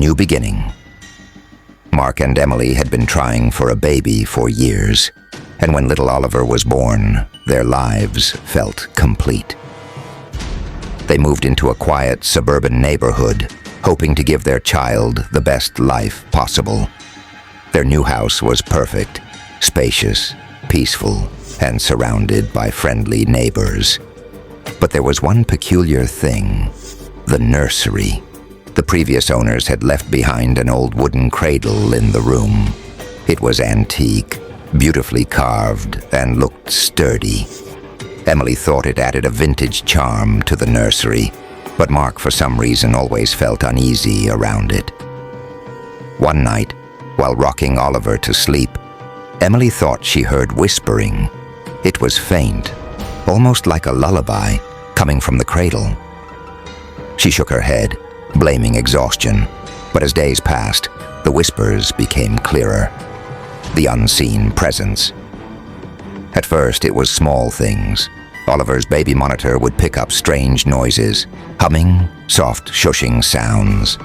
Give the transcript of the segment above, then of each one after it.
new beginning. Mark and Emily had been trying for a baby for years, and when little Oliver was born, their lives felt complete. They moved into a quiet suburban neighborhood, hoping to give their child the best life possible. Their new house was perfect, spacious, peaceful, and surrounded by friendly neighbors. But there was one peculiar thing: the nursery. The previous owners had left behind an old wooden cradle in the room. It was antique, beautifully carved, and looked sturdy. Emily thought it added a vintage charm to the nursery, but Mark, for some reason, always felt uneasy around it. One night, while rocking Oliver to sleep, Emily thought she heard whispering. It was faint, almost like a lullaby, coming from the cradle. She shook her head, blaming exhaustion, but as days passed, the whispers became clearer. The unseen presence. At first, it was small things. Oliver's baby monitor would pick up strange noises, humming, soft shushing sounds.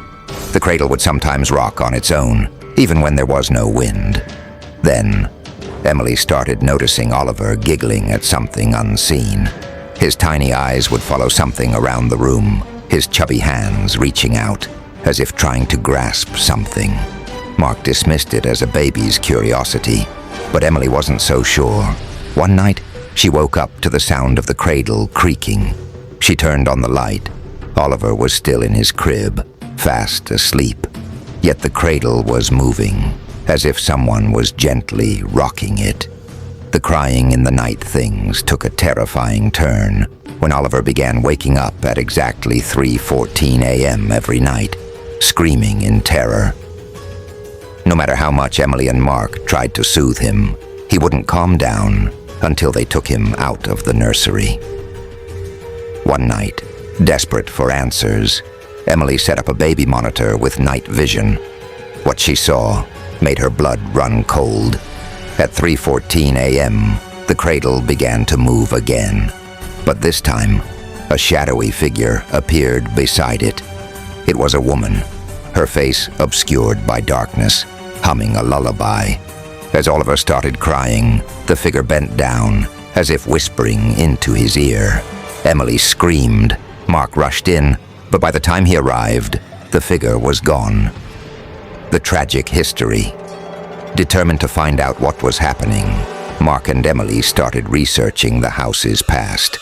The cradle would sometimes rock on its own, even when there was no wind. Then, Emily started noticing Oliver giggling at something unseen. His tiny eyes would follow something around the room, his chubby hands reaching out, as if trying to grasp something. Mark dismissed it as a baby's curiosity, but Emily wasn't so sure. One night, she woke up to the sound of the cradle creaking. She turned on the light. Oliver was still in his crib, fast asleep. Yet the cradle was moving, as if someone was gently rocking it. The crying in the night things took a terrifying turn when Oliver began waking up at exactly 3:14 a.m. every night, screaming in terror. No matter how much Emily and Mark tried to soothe him, he wouldn't calm down until they took him out of the nursery. One night, desperate for answers, Emily set up a baby monitor with night vision. What she saw made her blood run cold. At 3:14 a.m., the cradle began to move again. But this time, a shadowy figure appeared beside it. It was a woman, her face obscured by darkness, humming a lullaby. As Oliver started crying, the figure bent down, as if whispering into his ear. Emily screamed. Mark rushed in, but by the time he arrived, the figure was gone. The tragic history. Determined to find out what was happening, Mark and Emily started researching the house's past.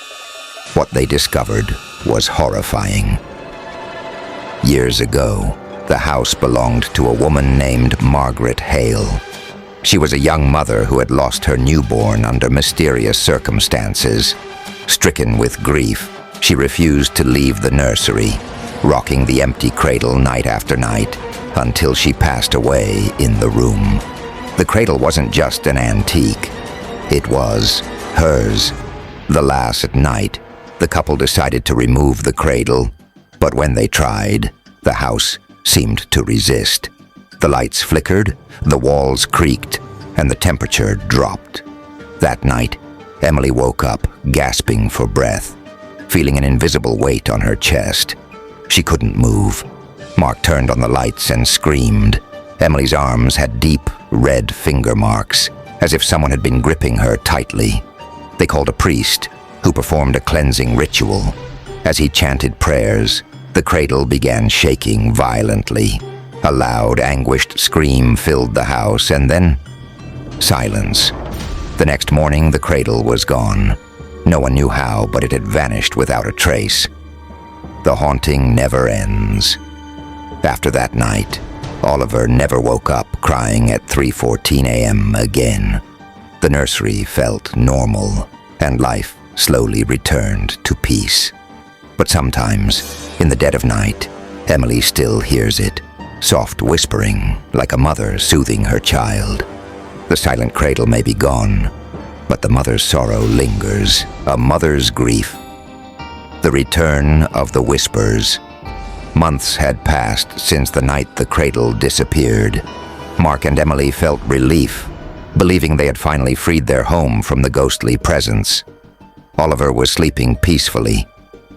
What they discovered was horrifying. Years ago, the house belonged to a woman named Margaret Hale. She was a young mother who had lost her newborn under mysterious circumstances. Stricken with grief, she refused to leave the nursery, rocking the empty cradle night after night until she passed away in the room. The cradle wasn't just an antique. It was hers. The last night, the couple decided to remove the cradle, but when they tried, the house seemed to resist. The lights flickered, the walls creaked, and the temperature dropped. That night, Emily woke up, gasping for breath, feeling an invisible weight on her chest. She couldn't move. Mark turned on the lights and screamed. Emily's arms had deep, red finger marks, as if someone had been gripping her tightly. They called a priest, who performed a cleansing ritual. As he chanted prayers, the cradle began shaking violently. A loud, anguished scream filled the house, and then silence. The next morning, the cradle was gone. No one knew how, but it had vanished without a trace. The haunting never ends. After that night, Oliver never woke up crying at 3:14 a.m. again. The nursery felt normal, and life slowly returned to peace. But sometimes, in the dead of night, Emily still hears it, soft whispering, like a mother soothing her child. The silent cradle may be gone, but the mother's sorrow lingers, a mother's grief. The return of the whispers. Months had passed since the night the cradle disappeared. Mark and Emily felt relief, believing they had finally freed their home from the ghostly presence. Oliver was sleeping peacefully,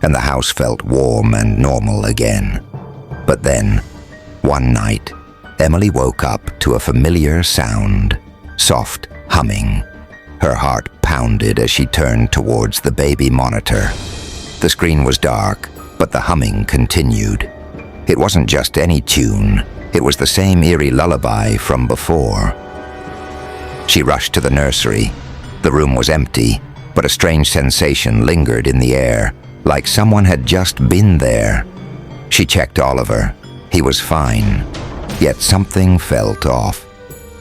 and the house felt warm and normal again. But then, One night, Emily woke up to a familiar sound, soft humming. Her heart pounded as she turned towards the baby monitor. The screen was dark, but the humming continued. It wasn't just any tune, it was the same eerie lullaby from before. She rushed to the nursery. The room was empty, but a strange sensation lingered in the air, like someone had just been there. She checked Oliver. He was fine, yet something felt off.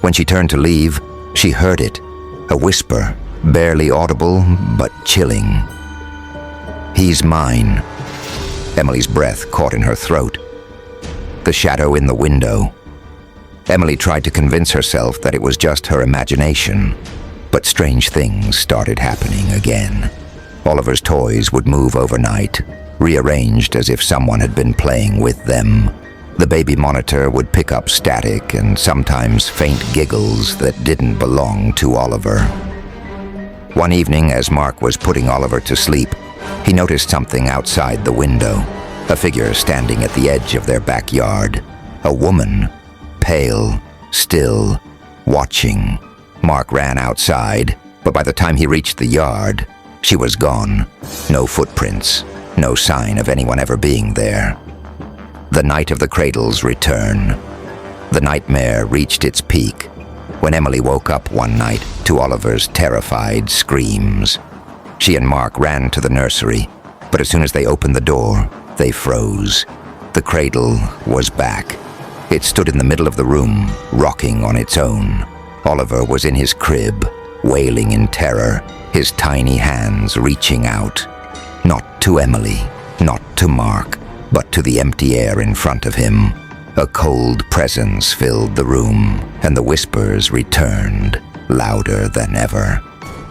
When she turned to leave, she heard it, a whisper, barely audible but chilling. "He's mine." Emily's breath caught in her throat. The shadow in the window. Emily tried to convince herself that it was just her imagination, but strange things started happening again. Oliver's toys would move overnight, rearranged as if someone had been playing with them. The baby monitor would pick up static and sometimes faint giggles that didn't belong to Oliver. One evening, as Mark was putting Oliver to sleep, he noticed something outside the window, a figure standing at the edge of their backyard. A woman, pale, still, watching. Mark ran outside, but by the time he reached the yard, she was gone. No footprints, no sign of anyone ever being there. The night of the cradle's return. The nightmare reached its peak when Emily woke up one night to Oliver's terrified screams. She and Mark ran to the nursery, but as soon as they opened the door, they froze. The cradle was back. It stood in the middle of the room, rocking on its own. Oliver was in his crib, wailing in terror, his tiny hands reaching out. Not to Emily, not to Mark, but to the empty air in front of him. A cold presence filled the room, and the whispers returned, louder than ever.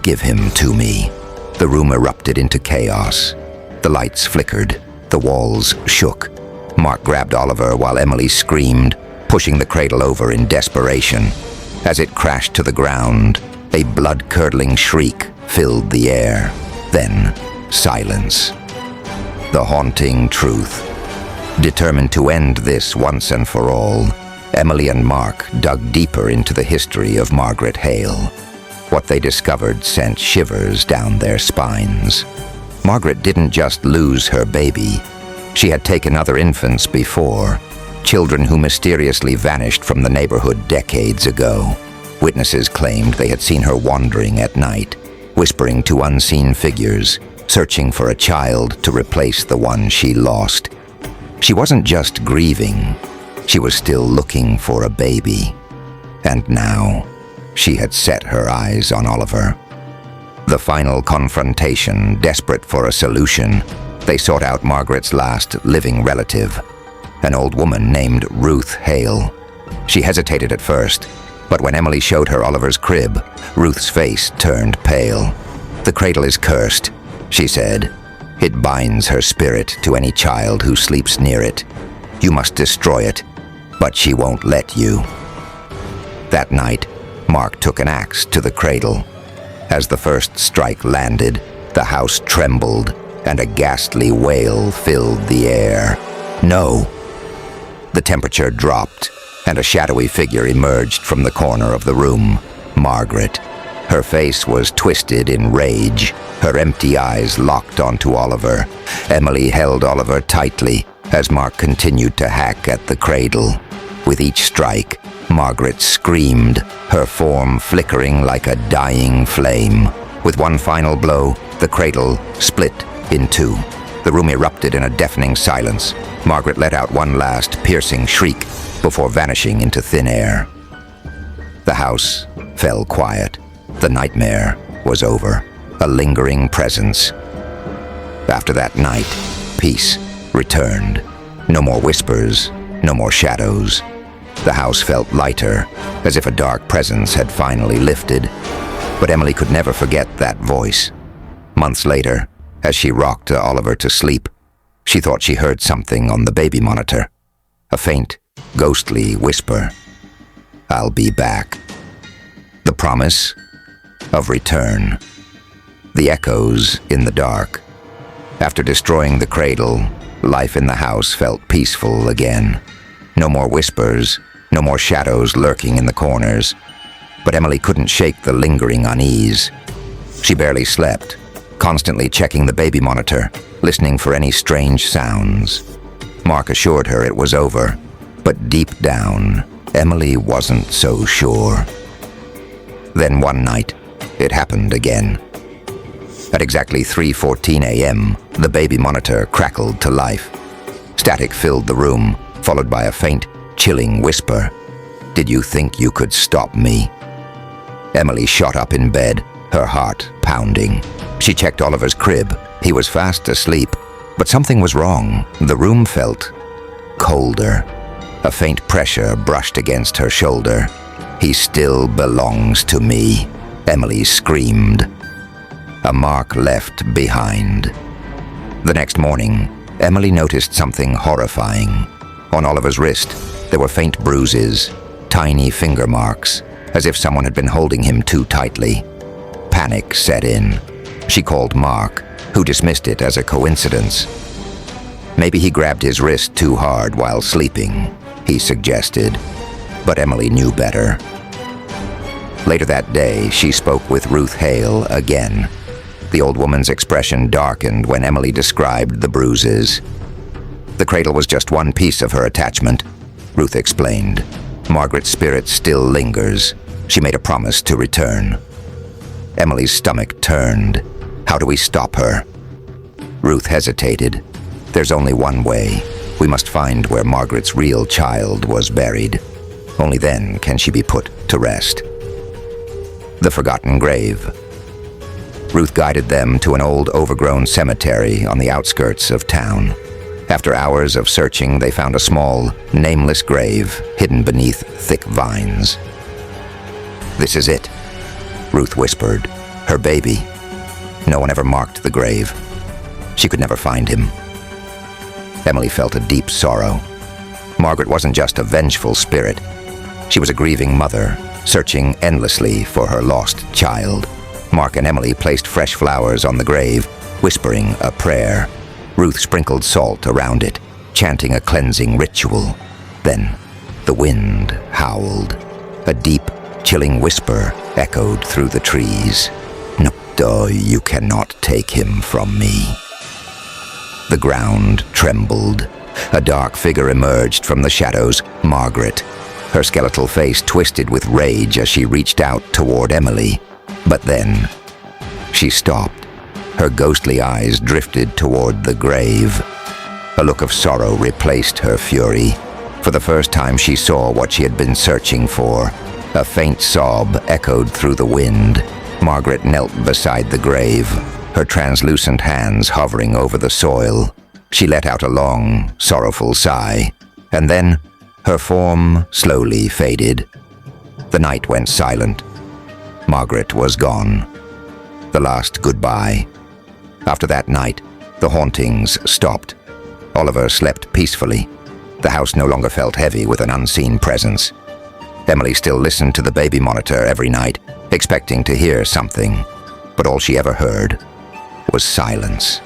"Give him to me." The room erupted into chaos. The lights flickered, the walls shook. Mark grabbed Oliver while Emily screamed, pushing the cradle over in desperation. As it crashed to the ground, a blood-curdling shriek filled the air. Then, silence. The haunting truth. Determined to end this once and for all, Emily and Mark dug deeper into the history of Margaret Hale. What they discovered sent shivers down their spines. Margaret didn't just lose her baby. She had taken other infants before, children who mysteriously vanished from the neighborhood decades ago. Witnesses claimed they had seen her wandering at night, whispering to unseen figures, searching for a child to replace the one she lost. She wasn't just grieving, she was still looking for a baby. And now, she had set her eyes on Oliver. The final confrontation, desperate for a solution, they sought out Margaret's last living relative, an old woman named Ruth Hale. She hesitated at first, but when Emily showed her Oliver's crib, Ruth's face turned pale. "The cradle is cursed," she said. "It binds her spirit to any child who sleeps near it. You must destroy it, but she won't let you." That night, Mark took an axe to the cradle. As the first strike landed, the house trembled, and a ghastly wail filled the air. "No!" The temperature dropped, and a shadowy figure emerged from the corner of the room. Margaret. Her face was twisted in rage, her empty eyes locked onto Oliver. Emily held Oliver tightly as Mark continued to hack at the cradle. With each strike, Margaret screamed, her form flickering like a dying flame. With one final blow, the cradle split in two. The room erupted in a deafening silence. Margaret let out one last piercing shriek before vanishing into thin air. The house fell quiet. The nightmare was over, a lingering presence. After that night, peace returned. No more whispers, no more shadows. The house felt lighter, as if a dark presence had finally lifted. But Emily could never forget that voice. Months later, as she rocked Oliver to sleep, she thought she heard something on the baby monitor. A faint, ghostly whisper. "I'll be back." The promise of return. The echoes in the dark. After destroying the cradle, life in the house felt peaceful again. No more whispers, no more shadows lurking in the corners. But Emily couldn't shake the lingering unease. She barely slept, constantly checking the baby monitor, listening for any strange sounds. Mark assured her it was over, but deep down, Emily wasn't so sure. Then one night, it happened again. At exactly 3:14 a.m., the baby monitor crackled to life. Static filled the room, followed by a faint, chilling whisper. "Did you think you could stop me?" Emily shot up in bed, her heart pounding. She checked Oliver's crib. He was fast asleep, but something was wrong. The room felt colder. A faint pressure brushed against her shoulder. "He still belongs to me," Emily screamed. A mark left behind. The next morning, Emily noticed something horrifying. On Oliver's wrist, there were faint bruises, tiny finger marks, as if someone had been holding him too tightly. Panic set in. She called Mark, who dismissed it as a coincidence. Maybe he grabbed his wrist too hard while sleeping, he suggested, but Emily knew better. Later that day, she spoke with Ruth Hale again. The old woman's expression darkened when Emily described the bruises. "The cradle was just one piece of her attachment," Ruth explained. "Margaret's spirit still lingers. She made a promise to return." Emily's stomach turned. How do we stop her? Ruth hesitated. "There's only one way. We must find where Margaret's real child was buried. Only then can she be put to rest." The forgotten grave. Ruth guided them to an old overgrown cemetery on the outskirts of town. After hours of searching, they found a small, nameless grave hidden beneath thick vines. "This is it," Ruth whispered. "Her baby." No one ever marked the grave. She could never find him. Emily felt a deep sorrow. Margaret wasn't just a vengeful spirit. She was a grieving mother, searching endlessly for her lost child. Mark and Emily placed fresh flowers on the grave, whispering a prayer. Ruth sprinkled salt around it, chanting a cleansing ritual. Then the wind howled. A deep, chilling whisper echoed through the trees. "No, you cannot take him from me." The ground trembled. A dark figure emerged from the shadows, Margaret. Her skeletal face twisted with rage as she reached out toward Emily. But then, she stopped. Her ghostly eyes drifted toward the grave. A look of sorrow replaced her fury. For the first time, she saw what she had been searching for. A faint sob echoed through the wind. Margaret knelt beside the grave, her translucent hands hovering over the soil. She let out a long, sorrowful sigh, and then her form slowly faded. The night went silent. Margaret was gone. The last goodbye. After that night, the hauntings stopped. Oliver slept peacefully. The house no longer felt heavy with an unseen presence. Emily still listened to the baby monitor every night, expecting to hear something, but all she ever heard was silence.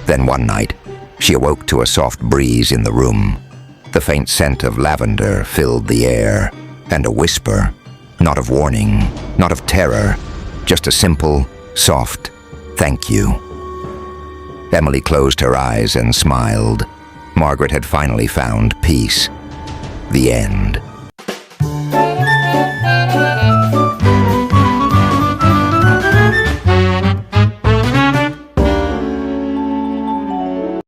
Then one night, she awoke to a soft breeze in the room. The faint scent of lavender filled the air, and a whisper, not of warning, not of terror, just a simple, soft thank you. Emily closed her eyes and smiled. Margaret had finally found peace. The end.